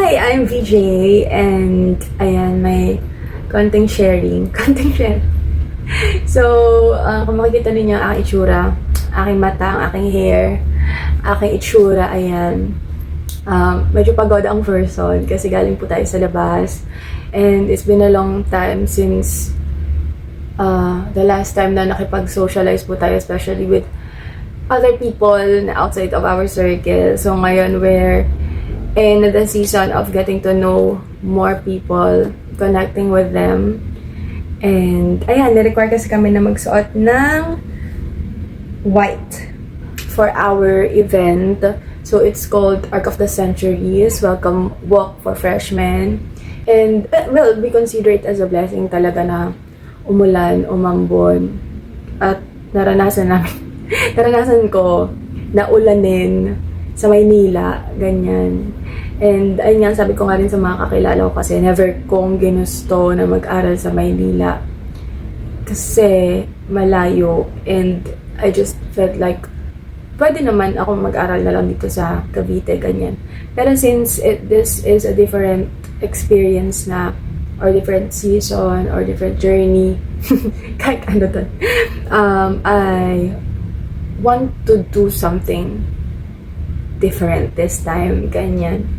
Hi, I'm VJ and ayan, may konting sharing. Konting sharing. So, kung makikita ninyo ang aking itsura, aking mata, ang aking hair, aking itsura, ayan. Medyo pagod ang person kasi galing po tayo sa labas. And it's been a long time since the last time na nakipag-socialize po tayo, especially with other people na outside of our circle. So, ngayon we're in the season of getting to know more people, connecting with them. And, ayan, nirequire kasi kami na magsuot ng white for our event. So, it's called Arc of the Centuries, Welcome Walk for Freshmen. And, well, we consider it as a blessing talaga na umulan, umambon. At naranasan ko na ulanin sa Maynila, ganyan. And ayun nga, sabi ko nga rin sa mga kakilala ko kasi never kong ginusto na mag-aral sa Maynila kasi malayo, and I just felt like pwede naman ako mag-aral na lang dito sa Cavite, ganyan. Pero since this is a different experience na, or different season, or different journey, kahit ano to, I want to do something different this time, ganyan.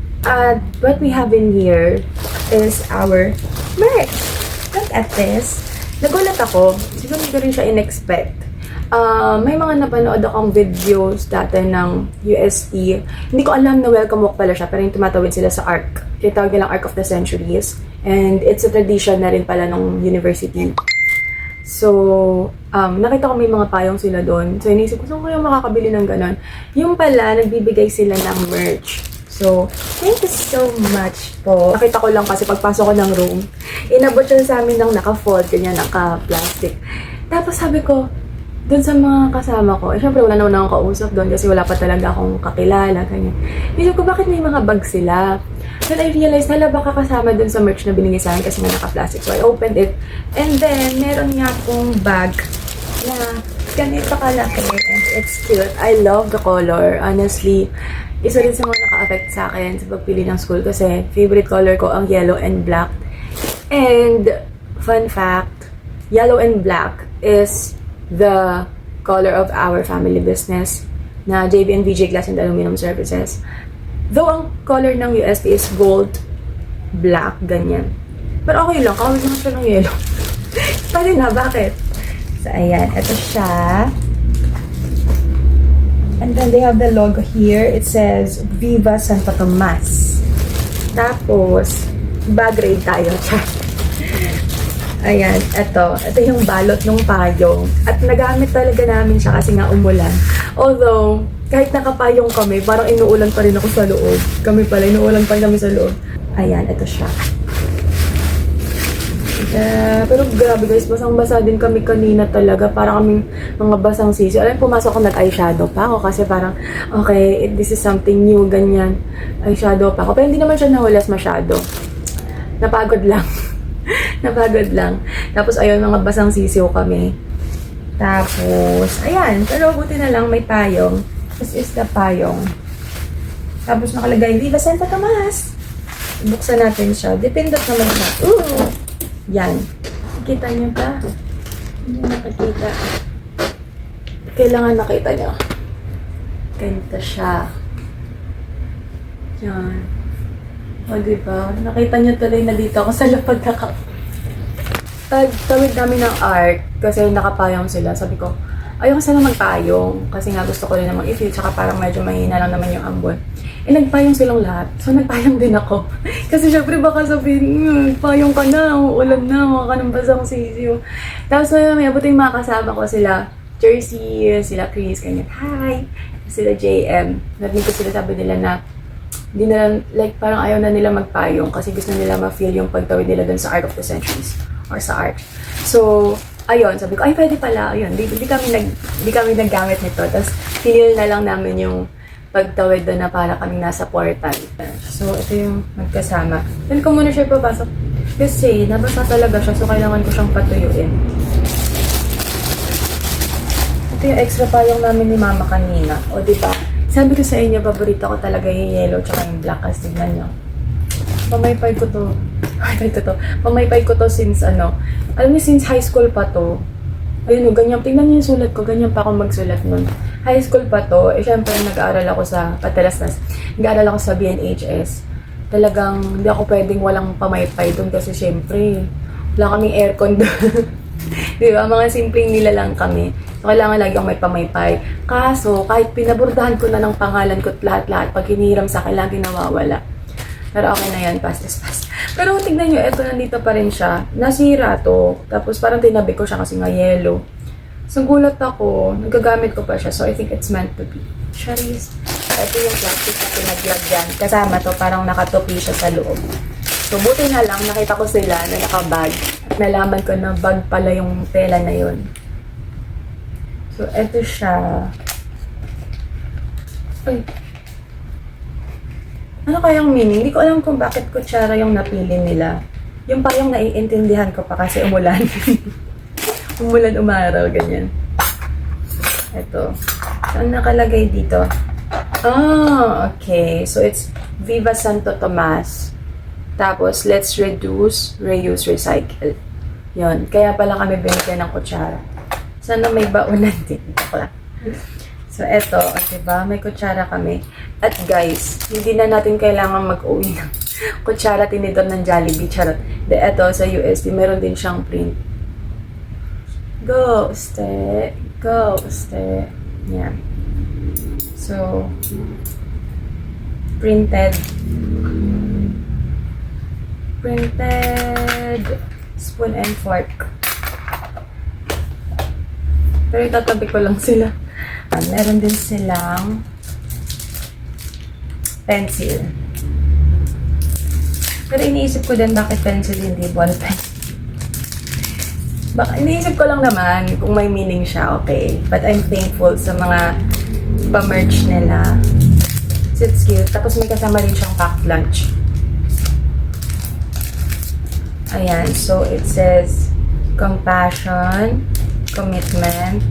What we have in here is our merch. Look at this. Nagulat ako. Siguro hindi ko rin siya in-expect. May mga napanood akong videos dati ng UST. Hindi ko alam na welcome walk pala siya, pero yung tumatawid sila sa ARC. Tinatawag nilang Arc of the Centuries. And it's a tradition na rin pala ng university. So, nakita ko may mga payong sila doon. So, inisip ko, saan kaya makakabili ng ganon? Yung pala, nagbibigay sila ng merch. So, thank you so much po. Nakita ko lang kasi pagpasok ko ng room, inabot siya sa amin ng naka-fold, ganyan, naka-plastic. Tapos sabi ko, doon sa mga kasama ko, syempre wala naman akong kausap doon kasi wala pa talaga akong kakilala, ganyan. Isip ko, bakit may mga bag sila? Then I realized, hala, baka kasama dun sa merch na binigay sa akin kasi may naka-plastic. So I opened it. And then, meron nga akong bag na ganito kalaki. And it's cute. I love the color. Honestly, isa rin sa mga naka-affect sa akin sa pagpili ng school kasi favorite color ko ang yellow and black. And, fun fact, yellow and black is the color of our family business na JB and VJ Glass and Aluminum Services. Though ang color ng UST is gold, black, ganyan. Pero okay lang, kawin naman siya ng yellow. Pwede na, bakit? So, ayan, ito siya. And then they have the logo here. It says, Viva Santo Tomas. Tapos, bag raid tayo. Ayan, ito yung balot ng payong. At nagamit talaga namin siya kasi nga umulan. Although, kahit nakapayong kami, parang inuulan pa rin ako sa loob. Kami pala, inuulan pa rin kami sa loob. Ayan, ito siya. Pero grabe guys, basang-basa din kami kanina talaga. Parang kaming mga basang sisi. Alam, pumasok ako nag-eyeshadow pa ako kasi parang, okay, this is something new, ganyan. Eyeshadow pa ako. Pero hindi naman siya nahulas masyado. Napagod lang. Napagod lang. Tapos, ayun, mga basang sisiw kami. Tapos, ayan. Pero buti na lang may payong. This is the payong. Tapos nakalagay, Viva Santa Tomas. Buksan natin siya. Depindot naman siya. Ooh! Yan. Nakita niyo ba? Hindi nakikita. Kailangan nakita niyo. Ganito siya. Yan. O, diba? Nakita niyo tuloy na dito ako sa lapag tawid namin ng art kasi nakapayong sila. Sabi ko, ayoko sana magpayong kasi nga gusto ko rin namang i-feel, tsaka parang medyo mahina lang naman yung ambon. Nagpayong silang lahat. So, nagpayong din ako. Kasi syempre baka sabihin, payong ka na, ulan na, mukha ka ng basang sisiyo. Tapos may abutin yung mga kasama ko, sila Jersey, sila Chris, ganyan, hi! Sila JM. Narinig ko sila, sabi nila na hindi na, like, parang ayaw na nila magpayong kasi gusto nila ma-feel yung pagtawid nila dun sa Arc of the Centuries or sa art. So, ayun, sabi ko, ay, pwede pala, ayun, di kami naggamit nito. Tapos, feel na lang namin yung pagtawid doon na para kaming nasa portal. So, ito yung magkasama. Then ko muna siya papasok. Kasi, nabasa talaga siya, so kailangan ko siyang patuyuin. Ito yung extra payong namin ni Mama kanina. O, diba? Sabi ko sa inyo, paborito ko talaga yung yellow tsaka yung black. Kasi tignan nyo. Pamaypay ko to. Pamaypay ko to since alam niyo, since high school pa to. Ayun o, ganyan. Tingnan niyo yung sulat ko. Ganyan pa ako magsulat nun. High school pa to. Eh, syempre, nag-aaral ako sa Patalastas. Nag-aaral ako sa BNHS. Talagang, hindi ako pwedeng walang pamaypay doon kasi syempre, wala kaming aircon doon. Di ba? Mga simpleng nila lang kami. So, kailangan lagi akong may pamaypay. Kaso, kahit pinabordahan ko na ng pangalan ko at lahat-lahat, pag hiniram sa akin, lagi nawawala. Pero okay na yan, pass is pass. Pero tignan nyo, eto nandito pa rin siya. Nasira to. Tapos parang tinabi ko siya kasi nga yellow. So gulat ako, nagagamit ko pa siya. So I think it's meant to be. Charis. Ito yung plastic na pinaglagyan. Kasama to, parang nakatupi siya sa loob. So buti na lang, nakita ko sila na nakabag. At nalaman ko na bag pala yung tela na yun. So eto siya. Ay. Ano kayang meaning? Hindi ko alam kung bakit kutsara yung napili nila. Yung pa yung naiintindihan ko pa kasi umulan. Umulan, umaraw, ganyan. Ito. Saan nakalagay dito? Ah, okay. So, it's Viva Santo Tomas. Tapos, let's reduce, reuse, recycle. Yon. Kaya pala kami binigyan ng kutsara. Sana may baunan din. So, eto, diba? May kutsara kami. At guys, hindi na natin kailangan mag-uwi ng kutsara tinidor ng Jollibee. Charot. De, eto, sa USD, meron din siyang print. Go, ste. Go, ste. Yan. So, printed spoon and fork. Pero itatabi ko lang sila. Meron din silang pencil. Pero iniisip ko din bakit pencil hindi ballpen. Iniisip ko lang naman kung may meaning siya, okay. But I'm thankful sa mga pa-merch nila. So it's cute. Tapos may kasama rin siyang packed lunch. Ayan. So it says compassion, commitment,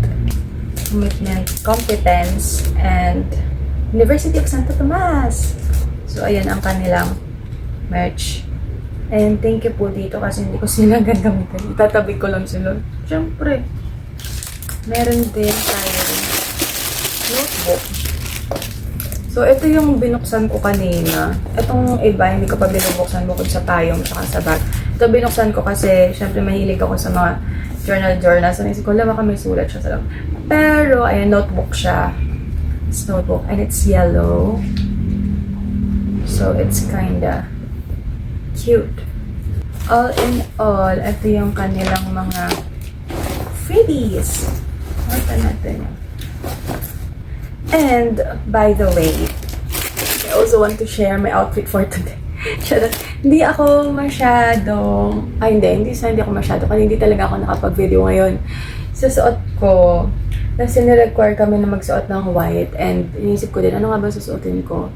competence, and University of Santo Tomas. So, ayan ang kanilang merch. And thank you po dito kasi hindi ko sila gagamitin. Itatabi ko lang sila. Siyempre. Meron din tayo notebook. So, ito yung binuksan ko kanina. Itong iba, hindi ko pa binubuksan bukod sa payong tsaka sa bag. Ito binuksan ko kasi, syempre mahilig ako sa mga journal. So, naisip ko, baka may sulat siya sa loob. Pero, ayan, notebook siya. It's notebook. And it's yellow. So, it's kinda cute. All in all, ito yung kanilang mga freebies. Mata natin. And, by the way, I also want to share my outfit for today. Hindi ako masyadong, hindi ako masyado, kasi hindi talaga ako nakapag-video ngayon. Sa suot ko, kasi nirequire kami na magsuot ng white, and inisip ko din, ano nga ba susuotin ko?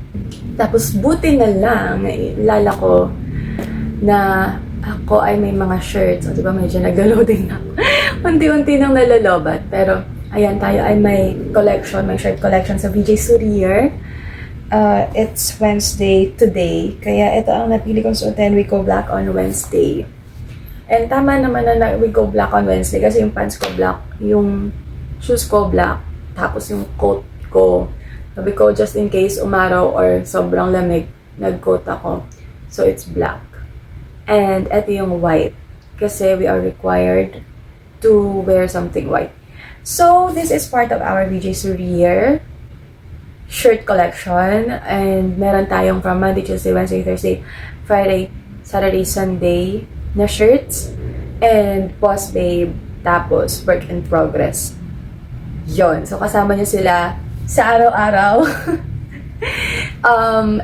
Tapos, buti na lang, nailala ko na ako ay may mga shirts, o diba medyo nag-loading na. Unti-unti nang nalalobat, pero ayan, tayo ay may collection, may shirt collection sa VJ Surrier. It's Wednesday today, kaya ito ang napili kong suotin. We go black on Wednesday. And tama naman na we go black on Wednesday kasi yung pants ko black, yung shoes ko black, tapos yung coat ko, sabi ko just in case umaraw or sobrang lamig, nag-coat ako. So it's black. And ito yung white kasi we are required to wear something white. So this is part of our VJ Surrier shirt collection, and meron tayong from Monday, Tuesday, Wednesday, Thursday, Friday, Saturday, Sunday na shirts, and Boss Babe, tapos Work in Progress. Yon. So kasama nyo sila sa araw-araw.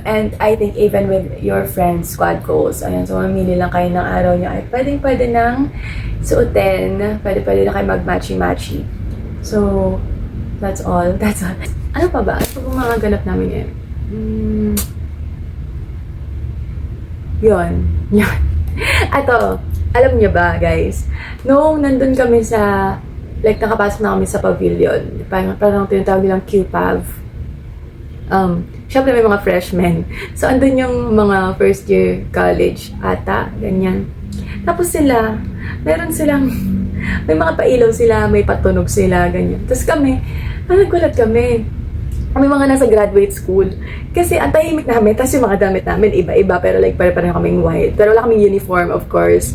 And I think even with your friends, squad goals, ayan, so mamili lang kayo ng araw nyo, ay pwede nang suotin, pwede na kayo mag-matchy-matchy. So, that's all. Ano pa ba? Ano pa bang mga ganap namin ngayon? Yun. Ato, alam nyo ba, guys? Noong nandun kami sa, like, nakapasok na kami sa pavilion, parang tinatawag nilang QPAV. syempre may mga freshmen. So, andun yung mga first year college ata, ganyan. Tapos sila, meron silang, may mga pailaw sila, may patunog sila, ganyan. Tapos kami, nagulat kami. May mga nasa graduate school. Kasi ang tahimik namin, tapos yung mga damit namin, iba-iba, pero like pare-pareho kaming white. Pero wala kaming uniform, of course.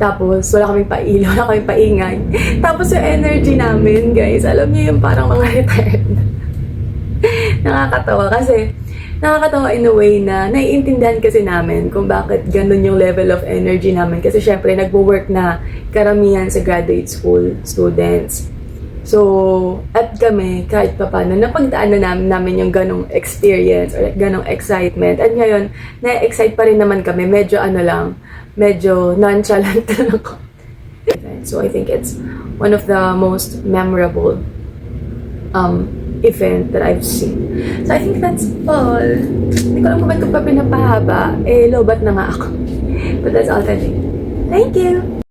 Tapos, wala kaming pailaw, wala kaming paingay. Tapos yung energy namin, guys, alam niyo yung parang mga retired. Nakakatawa kasi, nakakatawa in a way na naiintindihan kasi namin kung bakit ganun yung level of energy namin. Kasi syempre, nagwo-work na karamihan sa graduate school students. So, at kami, kahit pa paano, napagdaan na namin yung ganong experience or ganong excitement. At ngayon, na-excite pa rin naman kami. Medyo medyo nonchalant lang ako. So, I think it's one of the most memorable event that I've seen. So, I think that's all. Hindi ko alam kung ba't ko pa pinapahaba. Lobat na nga ako. But that's all today. Thank you!